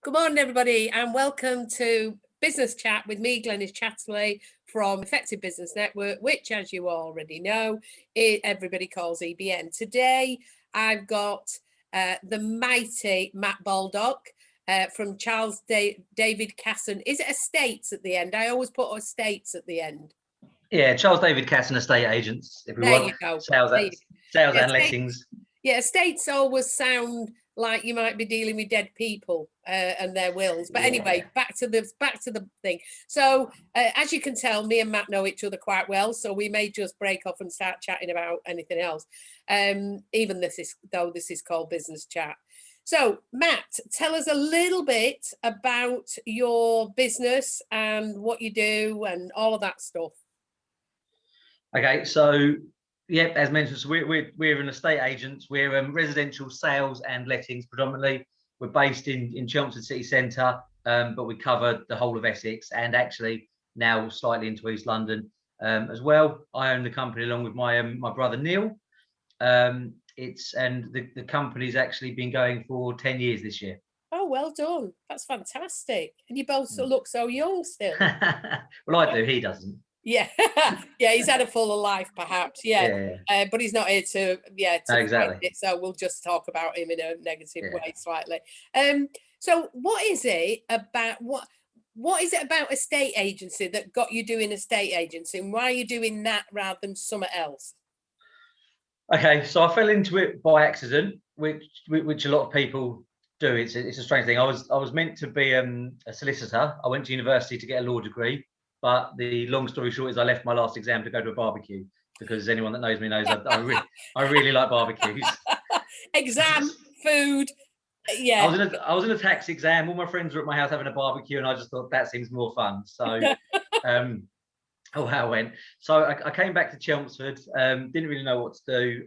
Good morning, everybody, and welcome to Business Chat with me, Glenys Chatterley from Effective Business Network, which, as you already know, everybody calls EBN. Today, I've got the mighty Matt Baldock from Charles David Casson. Is it estates at the end? I always put estates at the end. Yeah, Charles David Casson, estate agents. If we There want you go. sales and lettings. Yeah, estates always sound like you might be dealing with dead people and their wills. But anyway, back to the thing. So as you can tell, me and Matt know each other quite well, so we may just break off and start chatting about anything else. Even this is called Business Chat. So Matt, tell us a little bit about your business and what you do and all of that stuff. Okay, so yeah, as mentioned, so we're an estate agents. We're residential sales and lettings predominantly. We're based in Chelmsford City Centre, but we cover the whole of Essex and actually now slightly into East London as well. I own the company along with my brother Neil. The company's actually been going for 10 years this year. Oh, well done. That's fantastic. And you both look so young still. Well, I do. He doesn't. Yeah, yeah, he's had a fuller life, perhaps. Yeah. But he's not here to exactly. It, so we'll just talk about him in a negative way slightly. So what is it about what is it about estate agency that got you doing estate agency, and why are you doing that rather than something else? Okay, so I fell into it by accident, which a lot of people do. It's a strange thing. I was meant to be a solicitor. I went to university to get a law degree. But the long story short is I left my last exam to go to a barbecue, because anyone that knows me knows I really like barbecues. Exam, food, yeah. I was in a tax exam. All my friends were at my house having a barbecue, and I just thought that seems more fun. So, how it went. So I came back to Chelmsford. Didn't really know what to do.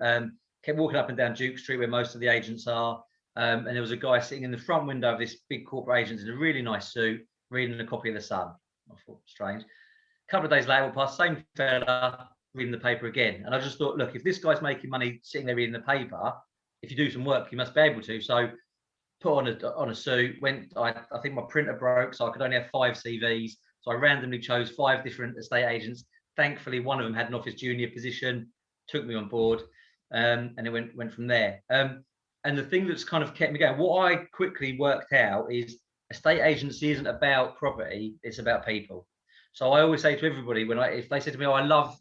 Kept walking up and down Duke Street where most of the agents are, and there was a guy sitting in the front window of this big corporate agent in a really nice suit, reading a copy of The Sun. I thought, strange. A couple of days later, we'll pass same fella reading the paper again. And I just thought, look, if this guy's making money sitting there reading the paper, if you do some work, you must be able to. So put on a suit, I think my printer broke, so I could only have 5 CVs. So I randomly chose 5 different estate agents. Thankfully, one of them had an office junior position, took me on board, and it went from there. And the thing that's kind of kept me going, what I quickly worked out is estate agency isn't about property, it's about people. So I always say to everybody, if they say to me, oh, I love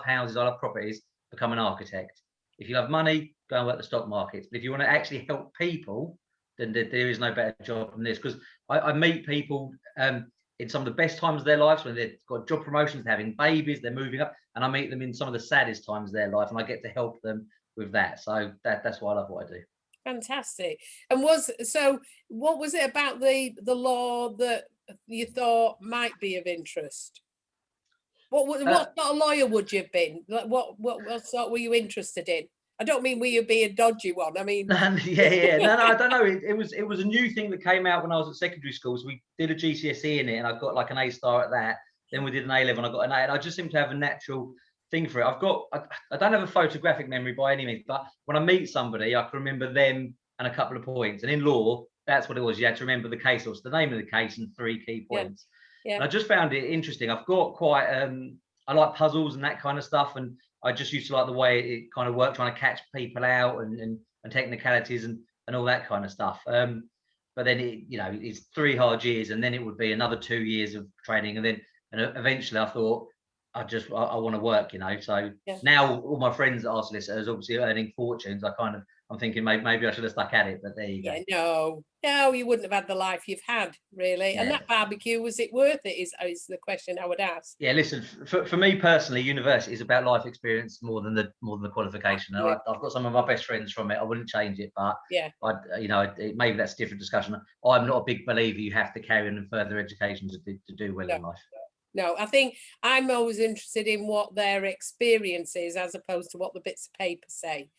houses, I love properties, become an architect. If you love money, go and work the stock markets. But if you want to actually help people, then there is no better job than this. Because I meet people in some of the best times of their lives, when they've got job promotions, they're having babies, they're moving up, and I meet them in some of the saddest times of their life, and I get to help them with that. So that's why I love what I do. Fantastic. And what was it about the law that you thought might be of interest? What sort of lawyer would you have been? Like what sort were you interested in? I don't mean will you be a dodgy one. I mean, No, I don't know. It was a new thing that came out when I was at secondary school. So we did a GCSE in it, and I got like an A star at that. Then we did an A level, and I got an A. And I just seem to have a natural thing for it. I don't have a photographic memory by any means, but when I meet somebody, I can remember them and a couple of points. And in law, that's what it was. You had to remember the case, or the name of the case, and 3 key points. Yeah. And I just found it interesting. I've got quite I like puzzles and that kind of stuff, and I just used to like the way it kind of worked, trying to catch people out and technicalities and all that kind of stuff. But then it's 3 hard years, and then it would be another 2 years of training, and eventually I thought I want to work, So now all my friends that are solicitors, obviously earning fortunes, I'm thinking maybe I should have stuck at it, but there you go. No, you wouldn't have had the life you've had, really. Yeah. And that barbecue, was it worth it? Is the question I would ask. Yeah, listen, for me personally, university is about life experience more than the qualification. And I've got some of my best friends from it. I wouldn't change it, but maybe that's a different discussion. I'm not a big believer you have to carry on in further education to do well in life. No, I think I'm always interested in what their experience is as opposed to what the bits of paper say.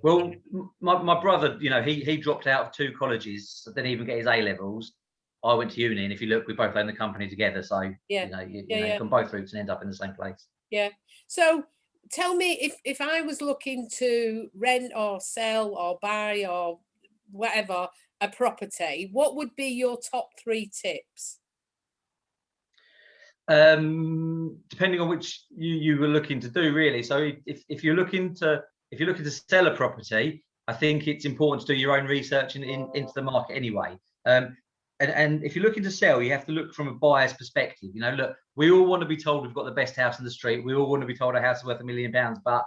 Well, my brother, he dropped out of 2 colleges, so didn't even get his A levels. I went to uni, and if you look, we both own the company together. So you can both routes and end up in the same place. Yeah. So tell me, if I was looking to rent or sell or buy or whatever, a property, what would be your top 3 tips? Depending on which you were looking to do, really. So if you're looking to sell a property, I think it's important to do your own research into the market anyway. And if you're looking to sell, you have to look from a buyer's perspective. You know, look, we all want to be told we've got the best house in the street. We all want to be told our house is worth £1 million, but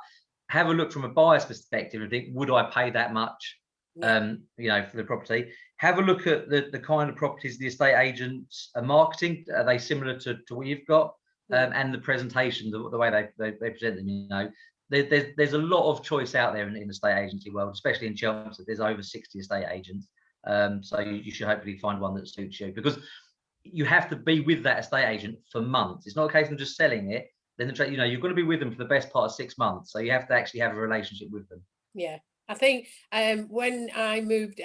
have a look from a buyer's perspective and think, would I pay that much? You know, for the property. Have a look at the kind of properties the estate agents are marketing. Are they similar to what you've got? And the presentation, the way they present them. You know, there's a lot of choice out there in the estate agency world, especially in Chelmsford. There's over 60 estate agents. So you should hopefully find one that suits you, because you have to be with that estate agent for months. It's not a case of just selling it. Then you know, you're going to be with them for the best part of 6 months. So you have to actually have a relationship with them. Yeah. I think when I moved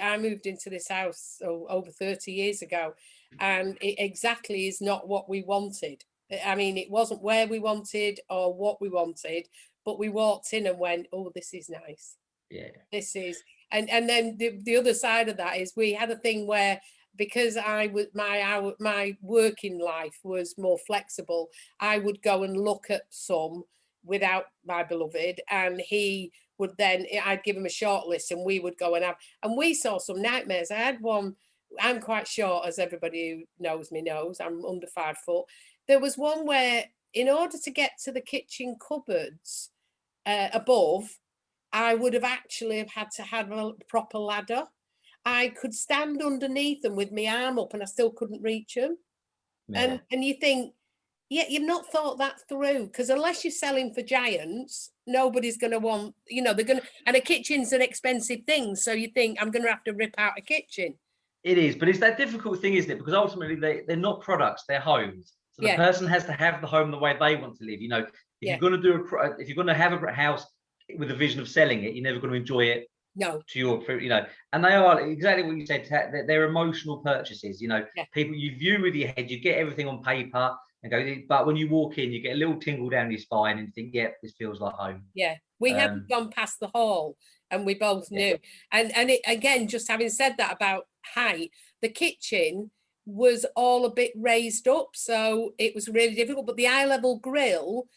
into this house over 30 years ago, and it exactly is not what we wanted. I mean, it wasn't where we wanted or what we wanted, but we walked in and went, oh, this is nice. Yeah. This is, and then the other side of that is we had a thing where, because my working life was more flexible, I would go and look at some without my beloved, and he would then, I'd give him a short list and we would go and we saw some nightmares. I had one, I'm quite short, as everybody who knows me knows, I'm under 5 foot. There was one where, in order to get to the kitchen cupboards above, I would have actually had to have a proper ladder. I could stand underneath them with my arm up and I still couldn't reach them. Yeah. And you think, yeah, you've not thought that through, because unless you're selling for giants, nobody's going to want, you know, and a kitchen's an expensive thing. So you think, I'm going to have to rip out a kitchen. It is, but it's that difficult thing, isn't it? Because ultimately they're not products, they're homes. So the person has to have the home the way they want to live. You know, if you're going to have a house with a vision of selling it, you're never going to enjoy it. No. To your, you know, and they are exactly what you said. They're emotional purchases. You know, people you view with your head, you get everything on paper and go, but when you walk in, you get a little tingle down your spine and you think, yeah, this feels like home. Yeah, we haven't gone past the hall, and we both knew. And it, again, just having said that about height, the kitchen was all a bit raised up, so it was really difficult. But the eye level grill,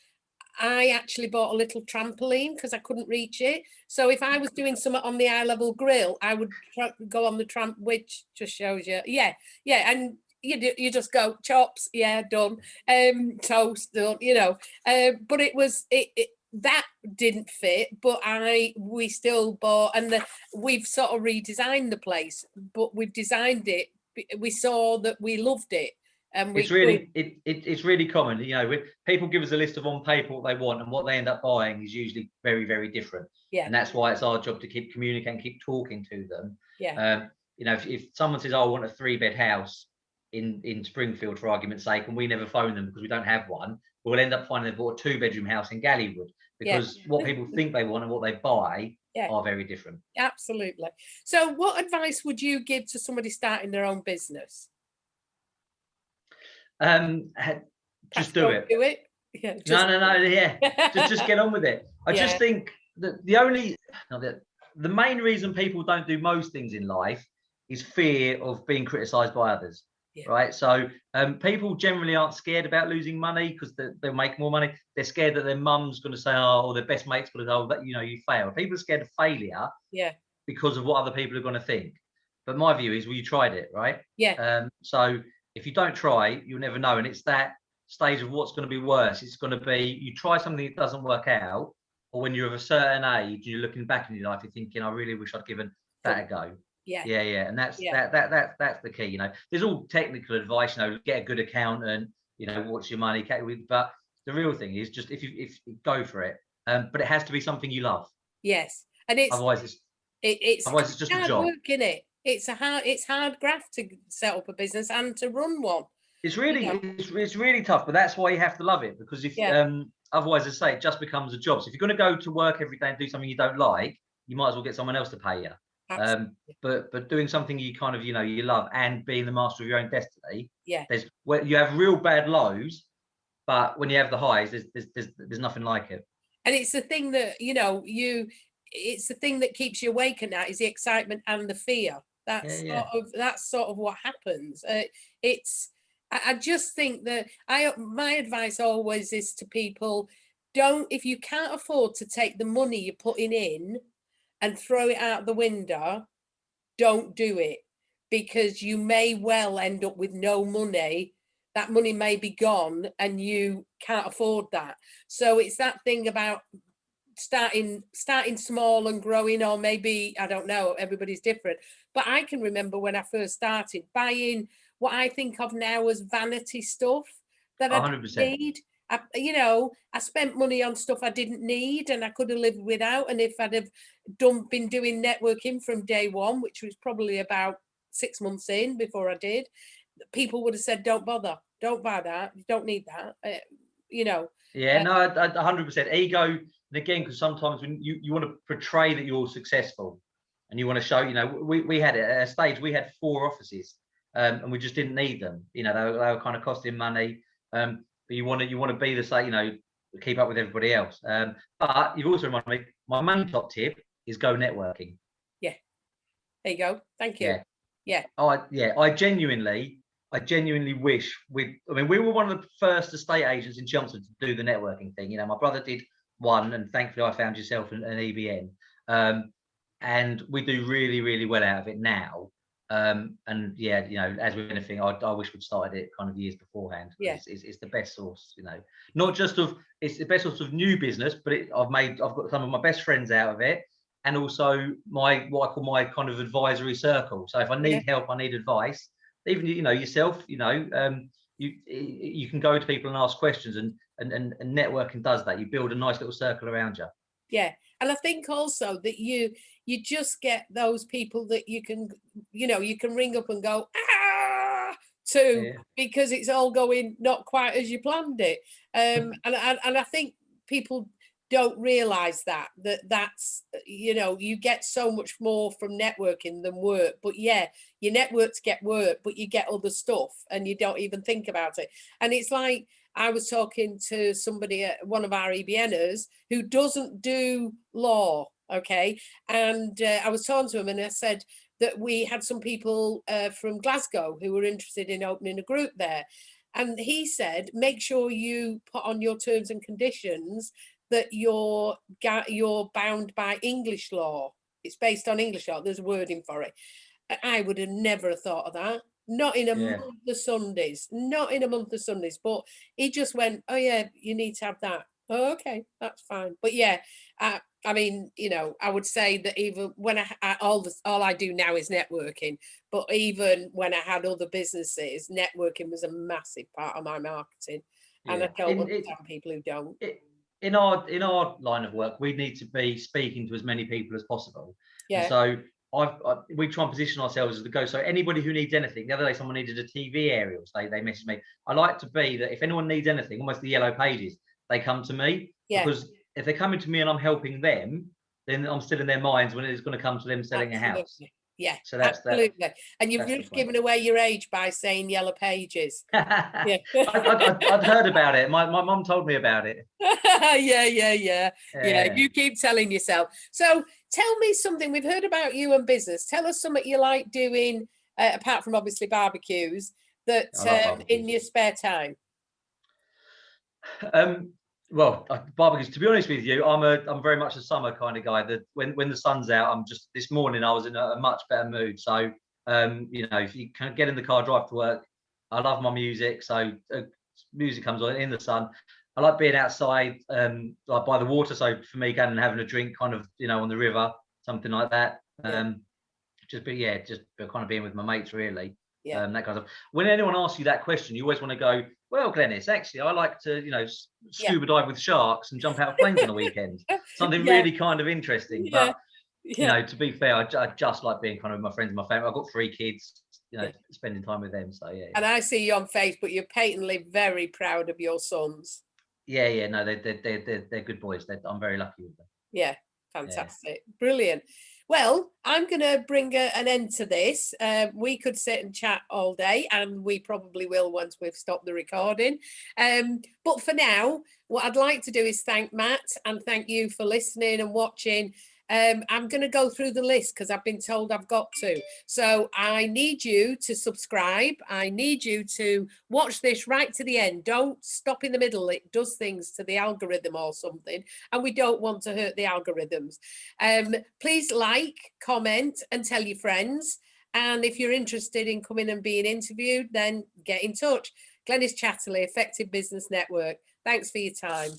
I actually bought a little trampoline because I couldn't reach it. So if I was doing something on the eye level grill, I would go on the tramp, which just shows you. Yeah, and you just go chops, done, toast, done, you know. But it was that didn't fit, but we still bought, and we've sort of redesigned the place, but we've designed it. We saw that we loved it. It's really common, you know, when people give us a list of on paper what they want, and what they end up buying is usually very, very different. Yeah. And that's why it's our job to keep communicating, keep talking to them. Yeah. You know, if someone says, oh, I want a 3-bed house in Springfield, for argument's sake, and we never phone them because we don't have one, we'll end up finding they've bought a 2-bedroom house in Gallywood, because what people think they want and what they buy are very different. Absolutely. So what advice would you give to somebody starting their own business? Just do it. Yeah, just get on with it. I just think that the main reason people don't do most things in life is fear of being criticized by others. Right, so people generally aren't scared about losing money because they'll make more money. They're scared that their mum's going to say, oh, or their best mate's going to say, oh, that, you know, you failed. People are scared of failure because of what other people are going to think. But my view is, well, you tried it, right? So if you don't try, you'll never know. And it's that stage of what's going to be worse. It's going to be you try something that doesn't work out, or when you're of a certain age, you're looking back in your life, you're thinking, I really wish I'd given that a go. And that's the key. You know, there's all technical advice. You know, get a good accountant. You know, what's your money? But the real thing is just if you go for it. But it has to be something you love. Yes, and otherwise it's just a job. Work, isn't it? It's hard graft to set up a business and to run one. It's really it's really tough, but that's why you have to love it, because if otherwise, as I say, it just becomes a job. So if you're going to go to work every day and do something you don't like, you might as well get someone else to pay you. But doing something you kind of, you know, you love, and being the master of your own destiny. There's where you have real bad lows, but when you have the highs, there's nothing like it. And it's the thing that, you know, it's the thing that keeps you awake at night is the excitement and the fear. That's sort of what happens. I just think that my advice always is to people, if you can't afford to take the money you're putting in and throw it out the window, don't do it, because you may well end up with no money. That money may be gone and you can't afford that. So it's that thing about starting small and growing, or maybe, I don't know, everybody's different. But I can remember when I first started buying what I think of now as vanity stuff that I didn't 100%. need. I spent money on stuff I didn't need and I could have lived without. And if I'd have been doing networking from day one, which was probably about 6 months in before I did, people would have said, don't bother, don't buy that, you don't need that. Yeah, no, 100% ego. And again, because sometimes when you want to portray that you're successful and you want to show, we had at a stage, we had 4 offices, and we just didn't need them. They were kind of costing money. But you want to be the same, keep up with everybody else. But you've also reminded me, my main top tip is go networking. Yeah. There you go. Thank you. Yeah. I genuinely wish we were one of the first estate agents in Chelmsford to do the networking thing. My brother did one, and thankfully I found yourself an EBN. And we do really, really well out of it now. And yeah, as with anything, I wish we'd started it kind of years beforehand. Yeah. It's the best source, not just it's the best source of new business, but I've got some of my best friends out of it. And also what I call my kind of advisory circle. So if I need help, I need advice, even yourself, you can go to people and ask questions, and networking does that. You build a nice little circle around you. Yeah. And I think also that you just get those people that you can ring up and go to, because it's all going not quite as you planned it. And I think people don't realize that's you get so much more from networking than work. But yeah, your networks get work, but you get other stuff and you don't even think about it. And it's like, I was talking to somebody, one of our EBNers, who doesn't do law, okay? And I was talking to him and I said that we had some people from Glasgow who were interested in opening a group there. And he said, make sure you put on your terms and conditions that you're bound by English law. It's based on English law. There's a wording for it. I would have never thought of that. Not in a month of Sundays. Not in a month of Sundays. But he just went, oh yeah, you need to have that. Oh, okay, that's fine. But yeah, I mean, I would say that even when all I do now is networking. But even when I had other businesses, networking was a massive part of my marketing. And I don't understand people who don't. In our line of work, we need to be speaking to as many people as possible. Yeah. And so we try and position ourselves as the go. So anybody who needs anything, the other day someone needed a TV aerial, so they messaged me. I like to be that if anyone needs anything, almost the yellow pages, they come to me. Because if they're coming to me and I'm helping them, then I'm still in their minds when it's going to come to them selling a house. Yeah, so that's absolutely. That. And you've just given away your age by saying yellow pages. Yeah. I'd heard about it. My mum told me about it. Yeah. You keep telling yourself. So tell me something. We've heard about you and business. Tell us something you like doing, apart from obviously barbecues, that in your spare time. Well, barbecues. To be honest with you, I'm very much a summer kind of guy. That when the sun's out, I'm just. This morning I was in a much better mood. So if you can get in the car, drive to work. I love my music, so music comes on in the sun. I like being outside, like by the water. So for me, going and having a drink, kind of on the river, something like that. Just kind of being with my mates, really. That kind of. When anyone asks you that question, you always want to go, well, Glenys, actually, I like to, scuba dive with sharks and jump out of planes on the weekend. Something really kind of interesting. But, to be fair, I just like being kind of with my friends and my family. I've got 3 kids, spending time with them. So, yeah. And I see you on Facebook. You're patently very proud of your sons. Yeah. No, they're good boys. I'm very lucky with them. Yeah. Fantastic. Yeah. Brilliant. Well, I'm going to bring an end to this. We could sit and chat all day, and we probably will once we've stopped the recording. But for now, what I'd like to do is thank Matt and thank you for listening and watching. I'm going to go through the list because I've been told I've got to. So I need you to subscribe. I need you to watch this right to the end. Don't stop in the middle. It does things to the algorithm or something, and we don't want to hurt the algorithms. Please like, comment, and tell your friends. And if you're interested in coming and being interviewed, then get in touch. Glenys Chatterley, Effective Business Network. Thanks for your time.